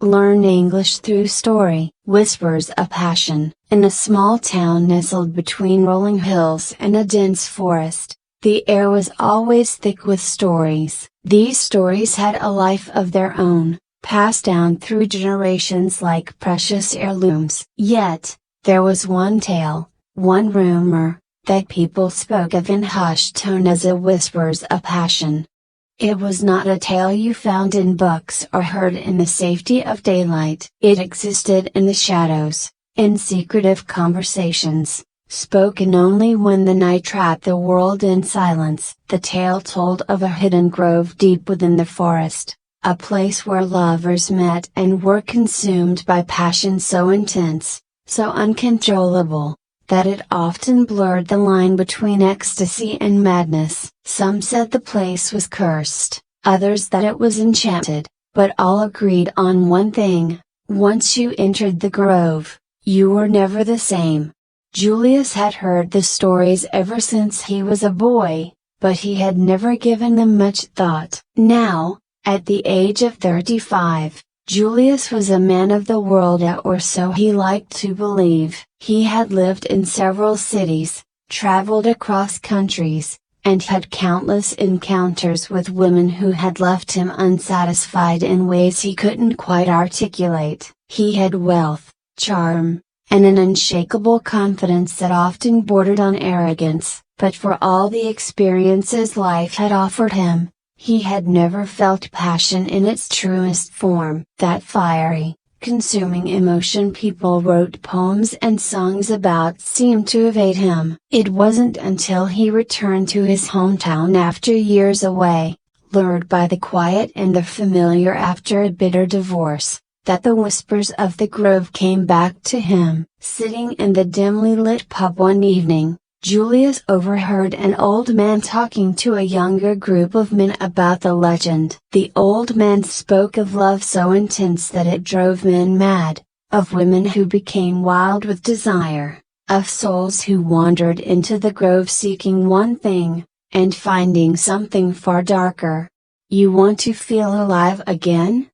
Learn English through story. Whispers of passion. In a small town nestled between rolling hills and a dense forest, the air was always thick with stories. These stories had a life of their own, passed down through generations like precious heirlooms. Yet, there was one tale, one rumor, that people spoke of in hushed tone as a whispers of passion. It was not a tale you found in books or heard in the safety of daylight. It existed in the shadows, in secretive conversations, spoken only when the night wrapped the world in silence. The tale told of a hidden grove deep within the forest, a place where lovers met and were consumed by passion so intense, so uncontrollable, that it often blurred the line between ecstasy and madness. Some said the place was cursed, others that it was enchanted, but all agreed on one thing: once you entered the grove, you were never the same. Julius had heard the stories ever since he was a boy, but he had never given them much thought. Now, at the age of 35, Julius was a man of the world, or so he liked to believe. He had lived in several cities, traveled across countries, and had countless encounters with women who had left him unsatisfied in ways he couldn't quite articulate. He had wealth, charm, and an unshakable confidence that often bordered on arrogance, but for all the experiences life had offered him, he had never felt passion in its truest form. That fiery, consuming emotion people wrote poems and songs about seemed to evade him. It wasn't until he returned to his hometown after years away, lured by the quiet and the familiar after a bitter divorce, that the whispers of the grove came back to him. Sitting in the dimly lit pub one evening, Julius overheard an old man talking to a younger group of men about the legend. The old man spoke of love so intense that it drove men mad, of women who became wild with desire, of souls who wandered into the grove seeking one thing, and finding something far darker. "You want to feel alive again?"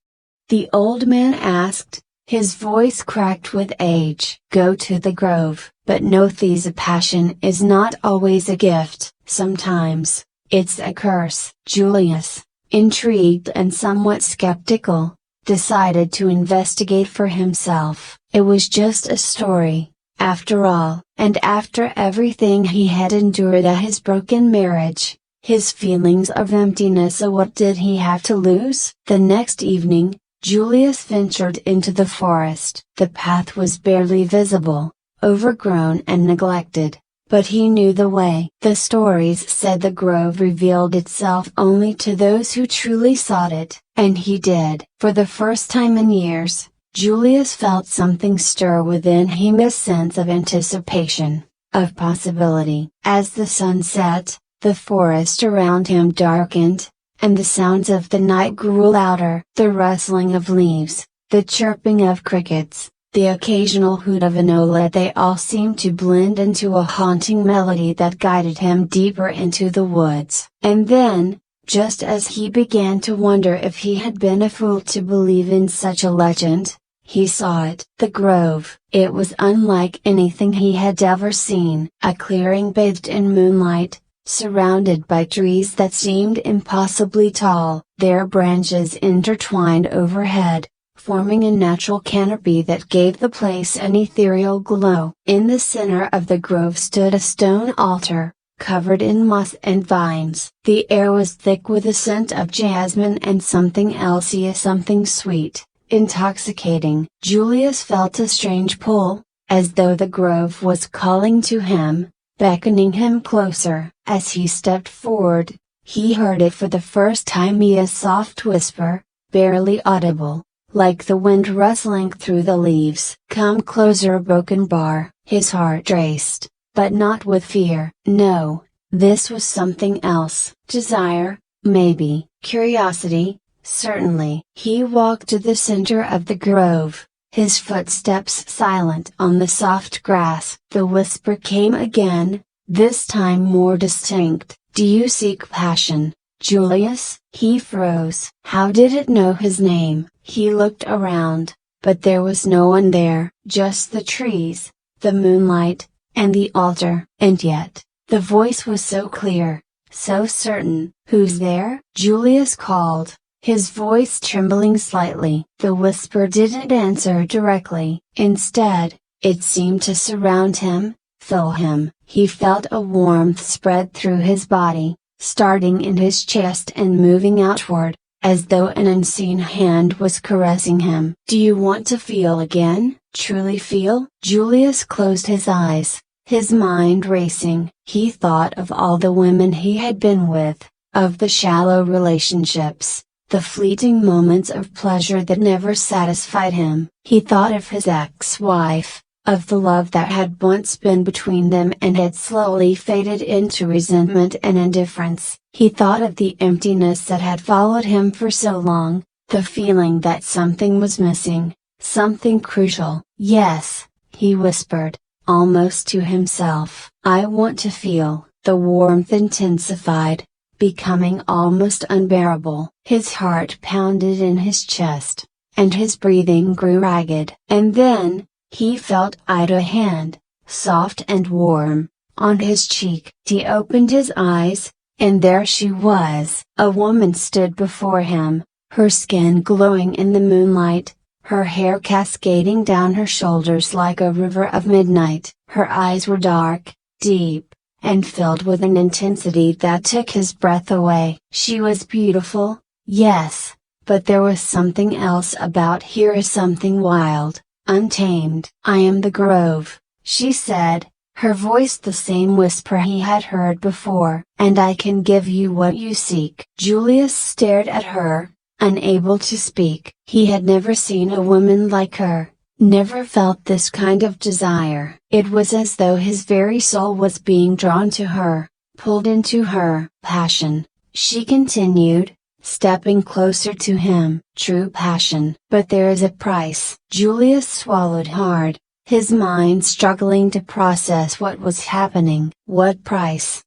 the old man asked, his voice cracked with age. "Go to the grove, but know this: passion is not always a gift. Sometimes, it's a curse." Julius, intrigued and somewhat skeptical, decided to investigate for himself. It was just a story, after all. And after everything he had endured at his broken marriage, his feelings of emptiness, what did he have to lose? The next evening, Julius ventured into the forest. The path was barely visible, overgrown and neglected, but he knew the way. The stories said the grove revealed itself only to those who truly sought it, and he did. For the first time in years, Julius felt something stir within him, a sense of anticipation, of possibility. As the sun set, the forest around him darkened, and the sounds of the night grew louder. The rustling of leaves, the chirping of crickets, the occasional hoot of an owl, they all seemed to blend into a haunting melody that guided him deeper into the woods. And then, just as he began to wonder if he had been a fool to believe in such a legend, he saw it. The grove. It was unlike anything he had ever seen. A clearing bathed in moonlight, surrounded by trees that seemed impossibly tall, their branches intertwined overhead, forming a natural canopy that gave the place an ethereal glow. In the center of the grove stood a stone altar, covered in moss and vines. The air was thick with the scent of jasmine and something else, something sweet, intoxicating. Julius felt a strange pull, as though the grove was calling to him, beckoning him closer. As he stepped forward, he heard it for the first time, a soft whisper, barely audible, like the wind rustling through the leaves. "Come closer, broken bar." His heart raced, but not with fear. No, this was something else. Desire, maybe. Curiosity, certainly. He walked to the center of the grove, his footsteps silent on the soft grass. The whisper came again, this time more distinct. "Do you seek passion, Julius? He froze. How did it know his name? He looked around, but there was no one there, just the trees, the moonlight, and the altar. And yet, the voice was so clear, so certain. Who's there? Julius called, his voice trembling slightly. The whisper didn't answer directly. Instead, it seemed to surround him, fill him. He felt a warmth spread through his body, starting in his chest and moving outward, as though an unseen hand was caressing him. Do you want to feel again? Truly feel? Julius closed his eyes, his mind racing. He thought of all the women he had been with, of the shallow relationships, the fleeting moments of pleasure that never satisfied him. He thought of his ex-wife, of the love that had once been between them and had slowly faded into resentment and indifference. He thought of the emptiness that had followed him for so long, the feeling that something was missing, something crucial. Yes, he whispered, almost to himself. I want to feel. The warmth intensified, becoming almost unbearable. His heart pounded in his chest, and his breathing grew ragged. And then, he felt Ida's hand, soft and warm, on his cheek. He opened his eyes, and there she was. A woman stood before him, her skin glowing in the moonlight, her hair cascading down her shoulders like a river of midnight. Her eyes were dark, deep, and filled with an intensity that took his breath away. She was beautiful, yes, but there was something else about her, something wild, untamed. I am the grove, she said, her voice the same whisper he had heard before. And I can give you what you seek. Julius stared at her, unable to speak. He had never seen a woman like her, never felt this kind of desire. It was as though his very soul was being drawn to her, pulled into her. Passion, she continued, stepping closer to him. True passion. But there is a price. Julius swallowed hard, his mind struggling to process what was happening. What price?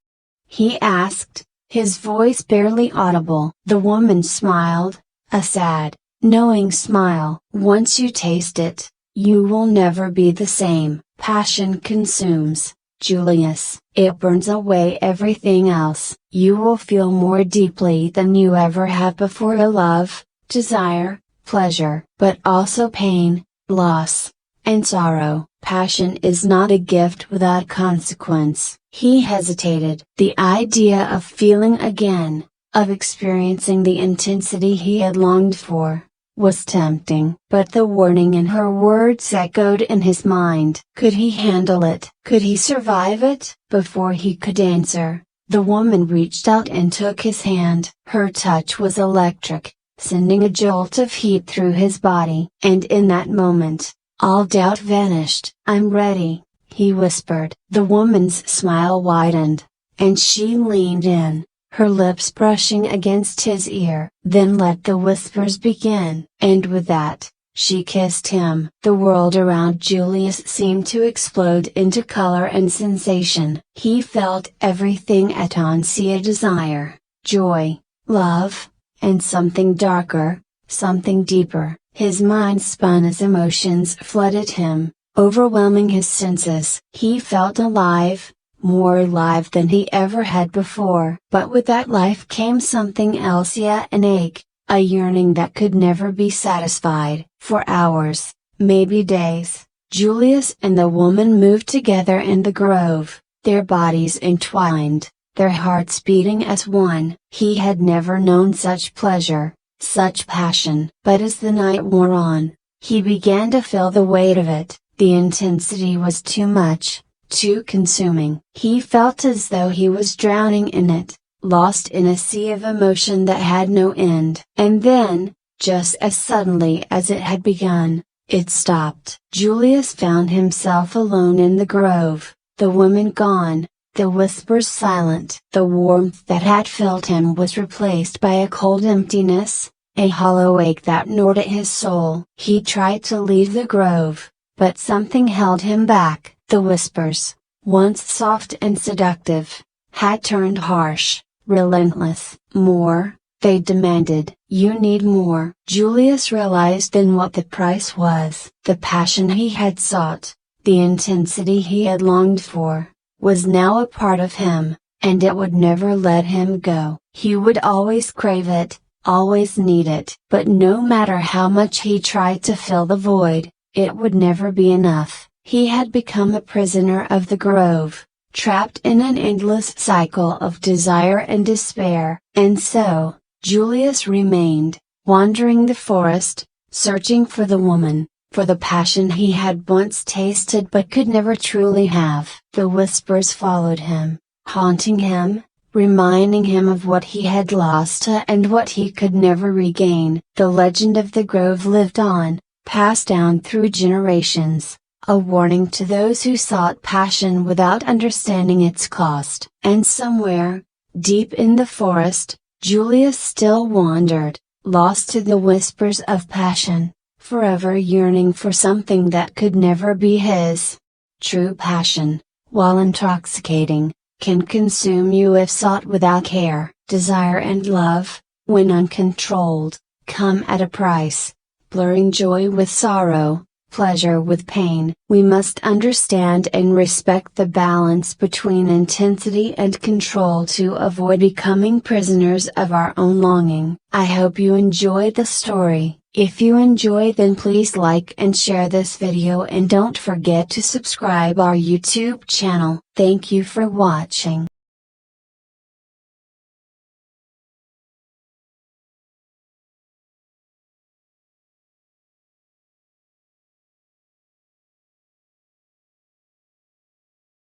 He asked, his voice barely audible. The woman smiled, a sad, knowing smile. Once you taste it, you will never be the same. Passion consumes, Julius. It burns away everything else. You will feel more deeply than you ever have before a love, desire, pleasure, but also pain, loss, and sorrow. Passion is not a gift without consequence. He hesitated. The idea of feeling again, of experiencing the intensity he had longed for, was tempting. But the warning in her words echoed in his mind. Could he handle it? Could he survive it? Before he could answer, the woman reached out and took his hand. Her touch was electric, sending a jolt of heat through his body. And in that moment, all doubt vanished. I'm ready, he whispered. The woman's smile widened, and she leaned in, her lips brushing against his ear. Then let the whispers begin. And with that, she kissed him. The world around Julius seemed to explode into color and sensation. He felt everything at once: a desire, joy, love, and something darker, something deeper. His mind spun as emotions flooded him, overwhelming his senses. He felt alive, more alive than he ever had before. But with that life came something else, an ache, a yearning that could never be satisfied. For hours, maybe days, Julius and the woman moved together in the grove, their bodies entwined, their hearts beating as one. He had never known such pleasure, such passion. But as the night wore on, he began to feel the weight of it. The intensity was too much, too consuming. He felt as though he was drowning in it, lost in a sea of emotion that had no end. And then, just as suddenly as it had begun, it stopped. Julius found himself alone in the grove, the woman gone, the whispers silent. The warmth that had filled him was replaced by a cold emptiness, a hollow ache that gnawed at his soul. He tried to leave the grove, but something held him back. The whispers, once soft and seductive, had turned harsh, relentless. More, they demanded. You need more. Julius realized then what the price was. The passion he had sought, the intensity he had longed for, was now a part of him, and it would never let him go. He would always crave it, always need it. But no matter how much he tried to fill the void, it would never be enough. He had become a prisoner of the grove, trapped in an endless cycle of desire and despair. And so, Julius remained, wandering the forest, searching for the woman, for the passion he had once tasted but could never truly have. The whispers followed him, haunting him, reminding him of what he had lost and what he could never regain. The legend of the grove lived on, passed down through generations, a warning to those who sought passion without understanding its cost. And somewhere, deep in the forest, Julius still wandered, lost to the whispers of passion, forever yearning for something that could never be his. True passion, while intoxicating, can consume you if sought without care. Desire and love, when uncontrolled, come at a price, blurring joy with sorrow, pleasure with pain. We must understand and respect the balance between intensity and control to avoid becoming prisoners of our own longing. I hope you enjoyed the story. If you enjoyed, then please like and share this video, and don't forget to subscribe our YouTube channel. Thank you for watching.